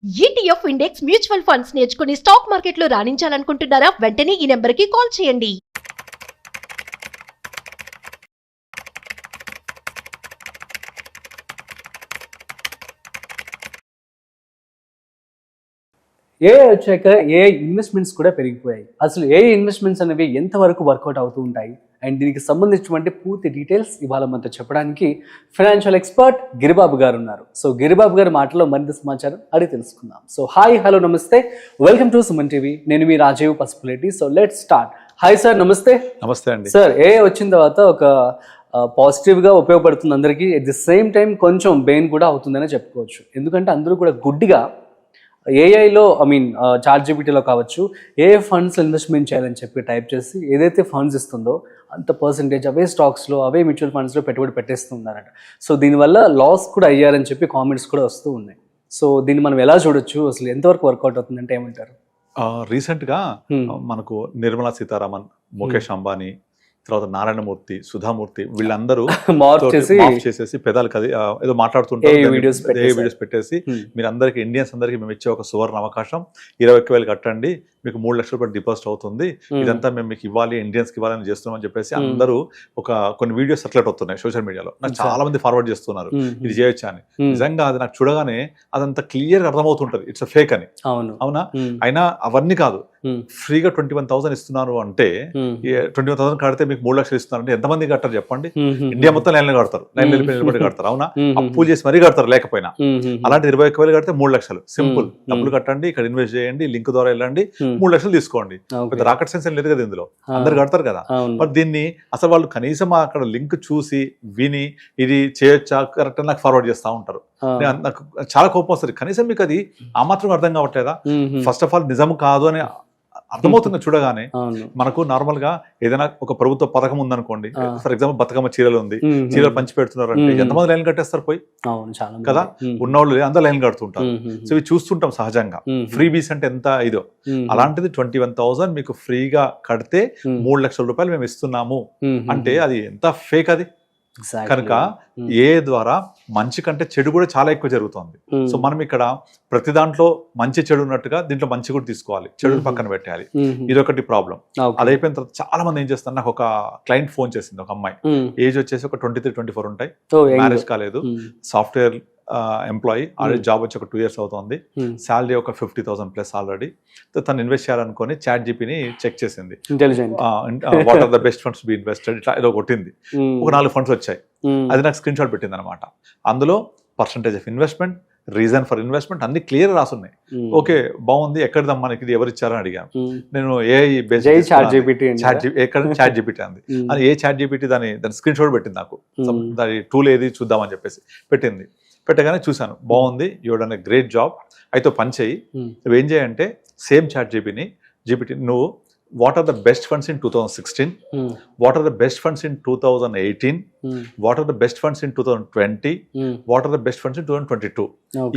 ETF index mutual funds నేర్చుకుని stock మార్కెట్లో రాణించాలనుకుంటున్నారా? వెంటనే ఈ నెంబర్కి కాల్ చేయండి. ఏఐ వచ్చాక ఏఐ ఇన్వెస్ట్మెంట్స్ కూడా పెరిగిపోయాయి. అసలు ఏఐ ఇన్వెస్ట్మెంట్స్ అనేవి ఎంతవరకు వర్కౌట్ అవుతూ ఉంటాయి అండ్ దీనికి సంబంధించినటువంటి పూర్తి డీటెయిల్స్ ఇవాళ మనతో చెప్పడానికి ఫైనాన్షియల్ ఎక్స్పర్ట్ గిరిబాబు గారు ఉన్నారు. సో గిరిబాబు గారి మాటలో మరింత సమాచారం అడిగి తెలుసుకుందాం. సో హాయ్, హలో, నమస్తే, వెల్కమ్ టు సుమన్ టీవీ. నేను మీ Rajeev Pasupuleti. So let's start. Hi sir, నమస్తే. నమస్తే అండి. సార్, ఏఐ వచ్చిన తర్వాత ఒక పాజిటివ్గా ఉపయోగపడుతుంది అందరికీ. ఎట్ ది సేమ్ టైం కొంచెం బెయిన్ కూడా అవుతుందనే చెప్పుకోవచ్చు. ఎందుకంటే అందరూ కూడా గుడ్డిగా ఏఐలో చాట్ జీపీటీలో కావచ్చు, ఏ ఫండ్స్ ఇన్వెస్ట్మెంట్ చేయాలని చెప్పి టైప్ చేసి ఏదైతే ఫండ్స్ ఇస్తుందో అంత పర్సంటేజ్ అవే స్టాక్స్లో, అవే మ్యూచువల్ ఫండ్స్లో పెట్టుబడి పెట్టేస్తున్నారట. సో దీనివల్ల లాస్ కూడా అయ్యారని చెప్పి కామెంట్స్ కూడా వస్తూ ఉన్నాయి. సో దీన్ని మనం ఎలా చూడొచ్చు, అసలు ఎంతవరకు వర్కౌట్ అవుతుందంటే ఏమంటారు? రీసెంట్గా మనకు నిర్మలా సీతారామన్, ముఖేష్ అంబానీ, తర్వాత నారాయణమూర్తి, సుధామూర్తి వీళ్ళందరూ చేసేసి పెదాలు కది ఏదో మాట్లాడుతుంటారు, వీడియోస్ పెట్టేసి మీరు అందరికి ఇండియన్స్ అందరికి మేము ఇచ్చే ఒక సువర్ణ అవకాశం, 21,000 కట్టండి, మీకు 3 లక్షల రూపాయలు డిపాజిట్ అవుతుంది, ఇదంతా మేము మీకు ఇవ్వాలి, ఇండియన్స్కి ఇవ్వాలని చేస్తున్నాం అని చెప్పేసి అందరూ కొన్ని వీడియోస్ సర్క్యులేట్ అవుతున్నాయి సోషల్ మీడియాలో. నాకు చాలా మంది ఫార్వర్డ్ చేస్తున్నారు ఇది చేయొచ్చా అని. నిజంగా అది నాకు చూడగానే అదంతా క్లియర్ అర్థమవుతుంటది ఇట్స్ ఫేక్ అని. అవునా? అయినా అవన్నీ కాదు, ఫ్రీగా 21,000 ఇస్తున్నారు అంటే 21,000 కడితే మీకు 3 లక్షలు ఇస్తున్నారు అంటే ఎంతమంది కడతారు చెప్పండి? ఇండియా మొత్తం లైన్లో కడతారు, నిలబడి కడతారు. అవునా? అప్పు చేసి మరీ కడతారు లేకపోయినా. అలాంటి 21,000 కడితే 3 లక్షలు సింపుల్. డబ్బులు కట్టండి, ఇక్కడ ఇన్వెస్ట్ చేయండి, లింక్ ద్వారా వెళ్ళండి, 3 లక్షలు తీసుకోండి. పెద్ద రాకెట్ సైన్స్ లేదు కదా ఇందులో, అందరు కడతారు కదా. మరి దీన్ని అసలు వాళ్ళు కనీసం అక్కడ లింక్ చూసి విని ఇది చేయొచ్చా కరెక్ట్ అని నాకు ఫార్వర్డ్ చేస్తూ ఉంటారు. నాకు చాలా కోపం వస్తుంది. కనీసం మీకు అది ఆ మాత్రం అర్థం కావట్లేదా? ఫస్ట్ ఆఫ్ ఆల్ నిజం కాదు అని అర్థమవుతుంది చూడగానే. మనకు నార్మల్ గా ఏదైనా ఒక ప్రభుత్వ పథకం ఉందనుకోండి, ఫర్ ఎగ్జాంపుల్ బతుకమ్మ చీరలు ఉంది, చీరలు పంచి పెడుతున్నారు అంటే ఎంతమంది లైన్ కట్టేస్తారు పోయి కదా? ఉన్నవాళ్ళు అందరూ లైన్ కడుతుంటారు. సో ఇవి చూస్తుంటాం సహజంగా. ఫ్రీ బీస్ అంటే ఎంత ఇదో, అలాంటిది 21,000 మీకు ఫ్రీగా కడితే 3 లక్షల రూపాయలు మేము ఇస్తున్నాము అంటే అది ఎంత ఫేక్ అది. కనుక ఏ ద్వారా మంచి కంటే చెడు కూడా చాలా ఎక్కువ జరుగుతుంది. సో మనం ఇక్కడ ప్రతి దాంట్లో మంచి చెడు ఉన్నట్టుగా దీంట్లో మంచి కూడా తీసుకోవాలి, చెడుని పక్కన పెట్టాలి. ఇదొకటి ప్రాబ్లం. అది అయిపోయిన తర్వాత చాలా మంది ఏం చేస్తారు, నాకు ఒక క్లయింట్ ఫోన్ చేసింది, ఒక అమ్మాయి, ఏజ్ వచ్చేసి ఒక 23-24 ఉంటాయి, మ్యారేజ్ కాలేదు, సాఫ్ట్వేర్ ఎంప్లాయీ, ఆల్రెడీ జాబ్ వచ్చి ఒక 2 years అవుతుంది, శాలరీ ఒక 50,000 ప్లస్ ఆల్రెడీ. తను ఇన్వెస్ట్ చేయాలనుకొని చాట్ జీపీని చెక్ చేసింది, what are the best funds be invested, ఇట్లా ఏదో కొట్టింది. ఒక 4 ఫండ్స్ వచ్చాయి, అది నాకు స్క్రీన్ షాట్ పెట్టింది అనమాట. అందులో percentage of investment, reason for investment అన్ని క్లియర్ రాసున్నాయి. ఓకే, బాగుంది, ఎక్కడిదమ్మా మనకి ఇది ఎవరు ఇచ్చారని అడిగాను నేను. చాట్ జీపీటీ అంది. అది ఏ చాట్ జీపీటీ దాని స్క్రీన్ షాట్ పెట్టింది నాకు, దాని టూల్ ఏది చూద్దామని చెప్పేసి పెట్టింది. పెట్టగానే చూసాను, బాగుంది, you done a great job, అయితే పని చేయి, నువ్వేం చేయంటే సేమ్ చాట్ జీపీటీ నువ్వు what are the best funds in 2016, what are the best funds in 2018, what are the best funds in 2020, what are the best funds in 2022.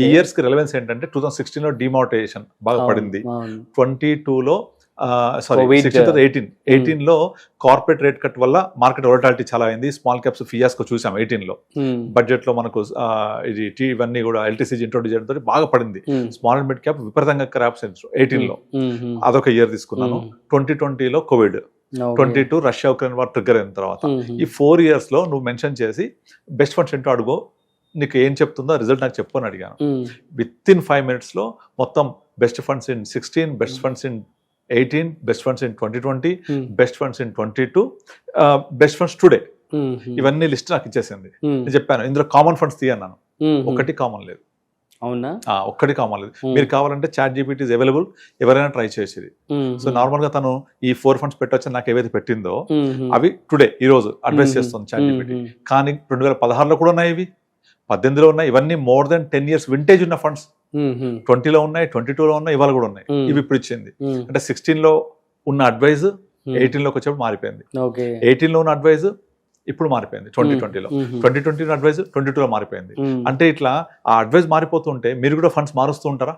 ఈ years కి relevance ఏంటంటే 2016 లో డిమానిటైజేషన్ బాగా పడింది, 22 లో 18 లో కార్పొరేట్ రేట్ కట్ వల్ల మార్కెట్ వోలటాలిటీ చాలా అయింది, స్మాల్ క్యాప్స్ ఫియాస్కో చూసాం 18 లో. బడ్జెట్ లో మనకు ఇది ఇవన్నీ కూడా ఎల్టీసీ ఇంట్రొడ్యూస్ చేయడంతో బాగా పడింది, స్మాల్ అండ్ మిడ్ క్యాప్ విపరీతంగా క్రాప్స్ 18 లో. అదొక ఇయర్ తీసుకున్నాను. 2020 లో Covid, 22 Russia Ukraine war trigger అయిన తర్వాత, ఈ 4 years లో నువ్వు మెన్షన్ చేసి బెస్ట్ ఫండ్స్ ఏంటో అడుగు, నీకు ఏం చెప్తుందో రిజల్ట్ నాకు చెప్పు అని అడిగాను. విత్ ఇన్ 5 minutes లో మొత్తం best funds in 16, best funds in 18, best funds in 2020, best funds in 22, best funds today, ఇవన్నీ లిస్ట్ నాకు ఇచ్చేసింది. నేను చెప్పాను ఇందులో కామన్ ఫండ్స్ తీయన్నాను, ఒకటి కామన్ లేదు. అవునా? ఒక్కటి కామన్ లేదు. మీరు కావాలంటే చాట్ జీపీటీ ఇస్ అవైలబుల్, ఎవరైనా ట్రై చేసేది. సో నార్మల్ గా తను ఈ 4 ఫండ్స్ పెట్టొచ్చని నాకు ఏవైతే పెట్టిందో అవి టుడే ఈ రోజు అడ్వైస్ చేస్తుంది చాట్ జీపీటీ. కానీ 2016 లో కూడా ఉన్నాయి, ఇవి 18 లో ఉన్నాయి, ఇవన్నీ మోర్ దెన్ 10 years వింటేజ్ ఉన్న ఫండ్స్. 20 లో ఉన్నాయి, 22 లో ఉన్నాయి, ఇవాళ కూడా ఉన్నాయి. ఇవి ఇప్పుడు ఇచ్చింది అంటే 16 లో ఉన్న అడ్వైజ్ 18 లోకి వచ్చేప్పుడు మారిపోయింది, 18 లో ఉన్న అడ్వైజ్ ఇప్పుడు మారిపోయింది 2020 లో, 2020 లో అడ్వైజ్ 22 లో మారిపోయింది. అంటే ఇట్లా ఆ అడ్వైజ్ మారిపోతుంటే మీరు కూడా ఫండ్స్ మారుస్తూ ఉంటారా?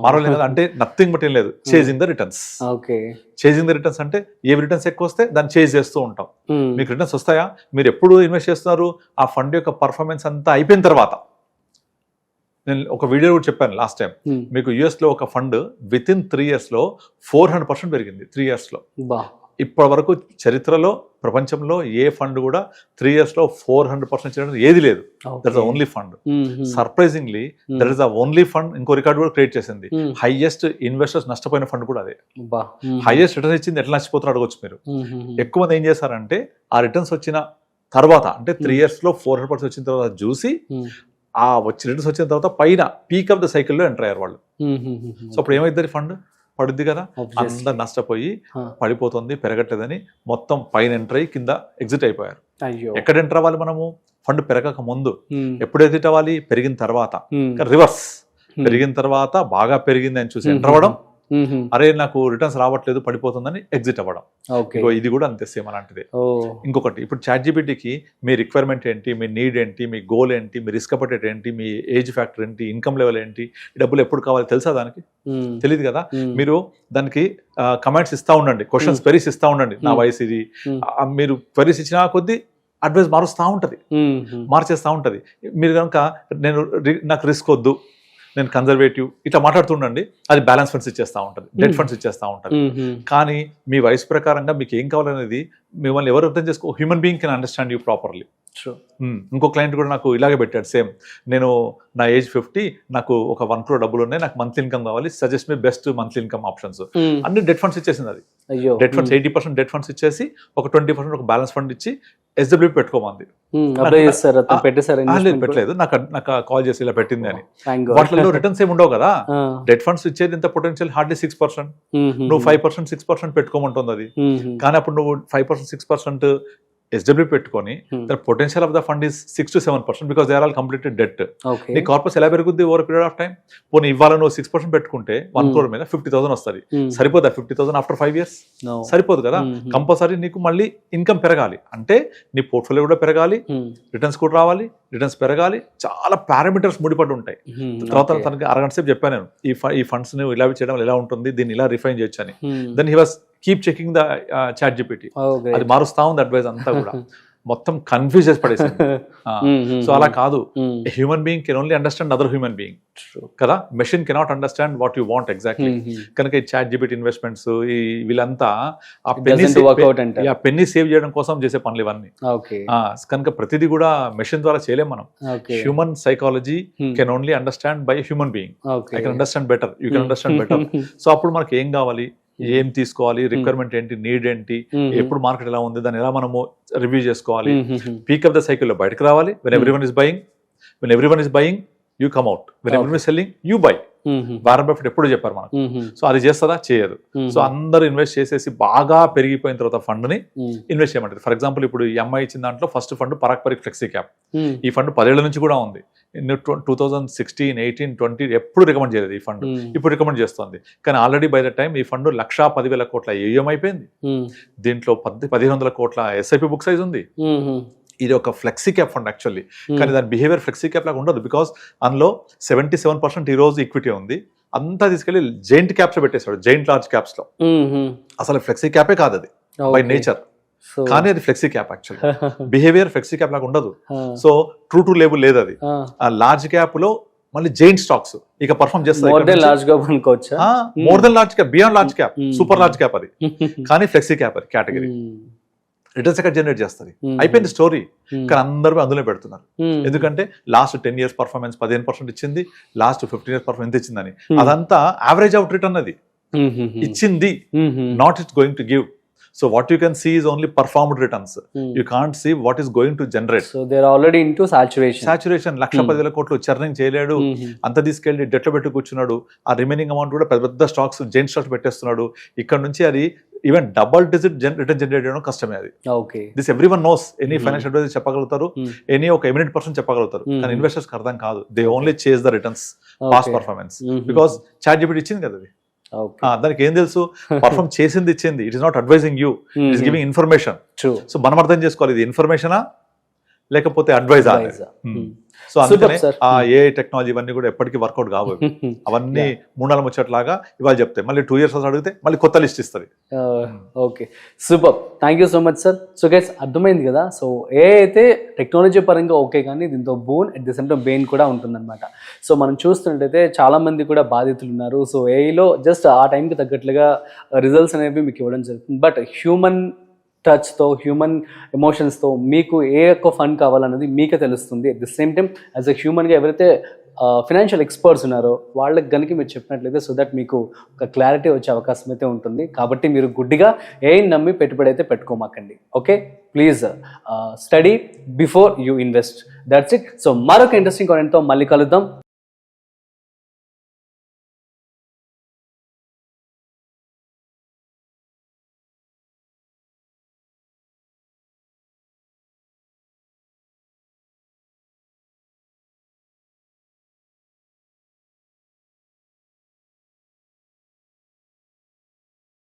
మారలేదు కదా. అంటే నథింగ్ బట్ ఏం లేదు, chasing the returns. Chasing the returns అంటే ఏ రిటర్న్స్ ఎక్కువ వస్తే దాన్ని చేజ్ చేస్తూ ఉంటాం. మీకు రిటర్న్స్ వస్తాయా? మీరు ఎప్పుడు ఇన్వెస్ట్ చేస్తున్నారు? ఆ ఫండ్ యొక్క పర్ఫార్మెన్స్ అంతా అయిపోయిన తర్వాత నేను ఒక వీడియో కూడా చెప్పాను లాస్ట్ టైం, మీకు US లో ఒక ఫండ్ విత్ ఇన్ 3 years లో 400% పెరిగింది 3 years లో. ఇప్పటి వరకు చరిత్రలో ప్రపంచంలో ఏ ఫండ్ కూడా 3 years లో 400% చేయడం ఏది లేదు. That is the only fund. Surprisingly that is the only fund. ఇంకో రికార్డు కూడా క్రియేట్ చేసింది. హైయెస్ట్ ఇన్వెస్టర్స్ నష్టపోయిన ఫండ్ కూడా అదే. హైయెస్ట్ రిటర్న్ ఇచ్చింది ఎట్లా నష్టపోతారో అడగొచ్చు మీరు. ఎక్కువ మంది ఏం చేశారంటే ఆ రిటర్న్స్ వచ్చిన తర్వాత, అంటే 3 years లో 400% వచ్చిన తర్వాత చూసి ఆ రిటర్న్స్ వచ్చిన తర్వాత పైన పీక్ ఆఫ్ ద సైకిల్లో ఎంటర్ అయ్యారు వాళ్ళు. సో అప్పుడు ఏమైంది, ఫండ్ పడుద్ది కదా, అందరు నష్టపోయి పడిపోతుంది, పెరగట్లేదని మొత్తం పైన ఎంటర్ అయ్యి కింద ఎగ్జిట్ అయిపోయారు. ఎక్కడ ఎంటర్ అవ్వాలి మనము? ఫండ్ పెరగక ముందు. ఎప్పుడు ఎగ్జిట్ అవ్వాలి? పెరిగిన తర్వాత. రివర్స్, పెరిగిన తర్వాత బాగా పెరిగింది అని చూసి ఎంటర్ అవ్వడం, అరే నాకు రిటర్న్స్ రావట్లేదు పడిపోతుందని ఎగ్జిట్ అవ్వడం. ఇది కూడా అంతే సేమ్ అలాంటిదే. ఇంకొకటి, ఇప్పుడు ChatGPTకి మీ రిక్వైర్మెంట్ ఏంటి, మీ నీడ్ ఏంటి, మీ గోల్ ఏంటి, మీ రిస్క్ అపటైట్ ఏంటి, మీ ఏజ్ ఫ్యాక్టర్ ఏంటి, ఇన్కమ్ లెవెల్ ఏంటి, డబ్బులు ఎప్పుడు కావాలి తెలుసా? దానికి తెలియదు కదా. మీరు దానికి కమెంట్స్ ఇస్తా ఉండండి, క్వశ్చన్స్ క్వెరీస్ ఇస్తా ఉండండి. నా వయసు ఇది, మీరు క్వెరీస్ ఇచ్చిన కొద్దీ అడ్వైస్ మారుస్తూ ఉంటుంది, మార్చేస్తూ ఉంటుంది. మీరు కనుక నాకు రిస్క్ వద్దు, నేను కన్జర్వేటివ్ ఇట్లా మాట్లాడుతుండండి, అది బ్యాలెన్స్ ఫండ్స్ ఇచ్చేస్తూ ఉంటుంది, డెట్ ఫండ్స్ ఇచ్చేస్తూ ఉంటుంది. కానీ మీ వయసు ప్రకారంగా మీకు ఏం కావాలనేది మిమ్మల్ని ఎవరు అర్థం చేసుకో, human being can understand you properly. ఇంకో క్లయింట్ కూడా నాకు ఇలాగే పెట్టాడు సేమ్. నేను నా ఏజ్ 50, నాకు ఒక 1 crore డబ్బులు ఉన్నాయి, నాకు మంత్లీ ఇన్కమ్ కావాలి, suggest me best monthly income options. అన్ని డెట్ ఫండ్స్ ఇచ్చేసింది అది. డెట్ ఫండ్స్ 80% డెట్ ఫండ్స్ ఇచ్చేసి ఒక 20% ఒక బ్యాలెన్స్ ఫండ్ ఇచ్చి SWP పెట్టుకోమంది. పెట్టలేదు, నాకు కాల్ చేసి ఇలా పెట్టింది అని. వాటిలో రిటర్న్స్ ఏమి ఉండవు కదా. డెట్ ఫండ్స్ ఇచ్చేది ఇంత పొటెన్షియల్ హార్డ్లీ 6%. నువ్వు 5% 6% పెట్టుకోమంటుంది అది. కానీ అప్పుడు నువ్వు 5% 6% SWP పెట్టుకొని the potential of the fund is 6 to 7% because they are all completed debt. నీ కార్పస్ ఎలా పెరుగుద్ది ఓవర్ పీరియడ్ ఆఫ్ టైం? పోనీ ఇవాళ నువ్వు 6% పెట్టుకుంటే 1 crore మీద 50,000 వస్తుంది. సరిపోదా 50,000 ఆఫ్టర్ 5 years? సరిపోదు కదా. కంపల్సరీ నీకు మళ్ళీ ఇన్కమ్ పెరగాలి అంటే నీ పోర్ట్ఫోలియో కూడా పెరగాలి, రిటర్న్స్ కూడా రావాలి, రిటర్న్స్ పెరగాలి. చాలా పారామీటర్స్ ముడిపడి ఉంటాయి. తర్వాత తనకి అరగంట సేపు చెప్పాను నేను, ఈ ఫండ్స్ ని ఇలా చేయడం ఎలా ఉంటుంది, దీన్ని ఇలా రిఫైన్ చేయొచ్చు అని. Then he was keep checking the ChatGPT. అది మారుస్తా ఉంది అడ్వైస్ అంతా కూడా. మొత్తం కన్ఫ్యూజ్ చేసి పడేసింది. సో అలా కాదు. Human being can only understand other human being కదా. Machine cannot understand what you want exactly. కనుక ఈ ChatGPT ఇన్వెస్ట్మెంట్స్ వీళ్ళంతా ఆ పెన్నీ సేవ్ చేయడం కోసం చేసే పనులు ఇవన్నీ. కనుక ప్రతిదీ కూడా మెషిన్ ద్వారా చేయలేం మనం. Human psychology can only understand by human being. I can understand better, you can understand better. So అప్పుడు మనకి ఏం కావాలి, ఏం తీసుకోవాలి, రిక్వైర్మెంట్ ఏంటి, నీడ్ ఏంటి, ఎప్పుడు మార్కెట్ ఎలా ఉంది, దాన్ని ఎలా మనము రివ్యూ చేసుకోవాలి, పీక్ ఆఫ్ ద సైకిల్లో బయటకు రావాలి. When everyone is buying you come out, when everyone is selling you by. Warren Buffett ఎప్పుడు చెప్పారు మనకు. సో అది చేస్తుందా? చేయదు. సో అందరూ ఇన్వెస్ట్ చేసేసి బాగా పెరిగిపోయిన తర్వాత ఫండ్ ని ఇన్వెస్ట్ చేయమంటారు. ఫర్ ఎగ్జాంపుల్ ఇప్పుడు ఈ అమ్మాయి ఇచ్చిన దాంట్లో first fund Parag Parikh flexi cap. ఈ ఫండ్ 10 ఏళ్ల నుంచి కూడా ఉంది. 2016, 18, 20 ఎప్పుడు రికమెండ్ చేయలేదు ఈ ఫండ్, ఇప్పుడు రికమెండ్ చేస్తుంది. కానీ ఆల్రెడీ బై ద టైం ఈ ఫండ్ 1,10,000 కోట్ల AUM అయిపోయింది. దీంట్లో 1,500 కోట్ల SIP బుక్ సైజ్ ఉంది. ఇది ఒక ఫ్లెక్సీ క్యాప్ ఫండ్ యాక్చువల్లీ. కానీ దాని బిహేవియర్ ఫ్లెక్సీ క్యాప్ లాగా ఉండదు. బికాస్ అందులో 77% ఈ రోజు ఈక్విటీ ఉంది. అంతా తీసుకెళ్లి జైంట్ క్యాప్స్ పెట్టేశాడు, జైంట్ లార్జ్ క్యాప్స్ లో. అసలు ఫ్లెక్సీ క్యాపే కాదు అది బై నేచర్. కానీ అది flexi cap actually. Behaviour flexi cap లాగా ఉండదు. సో ట్రూ టు లేబుల్ లేదు అది. ఆ లార్జ్ క్యాప్ లో మళ్ళీ జైంట్ స్టాక్స్ ఇక పర్ఫార్మ్ చేస్తాయి. More than large cap, beyond large cap, super large cap అది. కానీ ఫ్లెక్సీ క్యాప్ అది కేటగిరీ. రిటర్న్స్ ఎక్కడ జనరేట్ చేస్తుంది? అయిపోయింది స్టోరీ. కానీ అందరూ అందులో పెడుతున్నారు. ఎందుకంటే లాస్ట్ 10 years పర్ఫార్మెన్స్ 15% ఇచ్చింది, లాస్ట్ 15 years పర్ఫార్మెన్స్ ఎంత ఇచ్చిందని. అదంతా యావరేజ్ అవుట్ రిటర్న్ అది ఇచ్చింది, not it's going to give. So what you can see is only performed returns. You can't see what is going to generate. So they are already into saturation. 1,10,000 కోట్లు churning చేయలేడు. అంత తీసుకెళ్లి debt లో పెట్టి కూర్చున్నాడు. ఆ రిమైనింగ్ అమౌంట్ కూడా పెద్ద పెద్ద స్టాక్స్, జైంట్ స్టాక్స్ పెట్టేస్తున్నాడు. ఇక్కడ నుంచి అది even double digit return generate చేయడం కష్టమే అది. This everyone knows. Any financial advisor చెప్పగలుగుతారు, ఎనీ ఒక ఎమినెంట్ పర్సన్ చెప్పగలుగుతారు. కానీ ఇన్వెస్టర్స్ అర్థం కాదు. They only chase the returns, past performance. Because ChatGPT ఇచ్చింది కదా అది. దానికి ఏం తెలుసు? పర్ఫార్మ్ చేసింది ఇచ్చింది. It is not advising you, it is giving information. So మనం అర్థం చేసుకోవాలి, ఇది ఇన్ఫర్మేషనా లేకపోతే అడ్వైజ్ Advise. సో అందుకనే sir. ఆ ఏ టెక్నాలజీ ఇవన్నీ కూడా ఎప్పటికీ వర్కౌట్ కావు అవన్నీ మూడాల ముచ్చట్లాగా ఇవాళ చెప్తాయి మళ్ళీ 2 years అడిగితే మళ్ళీ కొత్త లిస్ట్ ఇస్తుంది. Okay super, thank you so much sir. So guys అర్థమైంది కదా, సో ఏ అయితే టెక్నాలజీ పరంగా ఓకే కానీ దీంతో boon at the same time bane కూడా ఉంటుందన్నమాట. సో మనం చూస్తున్నట్టయితే చాలా మంది కూడా బాధితులు ఉన్నారు. సో ఏఐలో జస్ట్ ఆ టైంకి తగ్గట్లుగా రిజల్ట్స్ అనేవి మీకు ఇవ్వడం జరుగుతుంది. బట్ హ్యూమన్ టచ్తో హ్యూమన్ ఎమోషన్స్తో మీకు ఏ యొక్క ఫండ్ కావాలన్నది మీకే తెలుస్తుంది. At the same time as a హ్యూమన్గా ఎవరైతే ఫినాన్షియల్ ఎక్స్పర్ట్స్ ఉన్నారో వాళ్ళకి కనుక మీరు చెప్పినట్లయితే సో దట్ మీకు ఒక క్లారిటీ వచ్చే అవకాశం అయితే ఉంటుంది. కాబట్టి మీరు గుడ్డిగా ఏం నమ్మి పెట్టుబడి అయితే పెట్టుకోమాకండి. Okay, please study before you invest. That's it. So మరొక ఇంట్రెస్టింగ్ కాంటెంట్తో మళ్ళీ కలుద్దాం.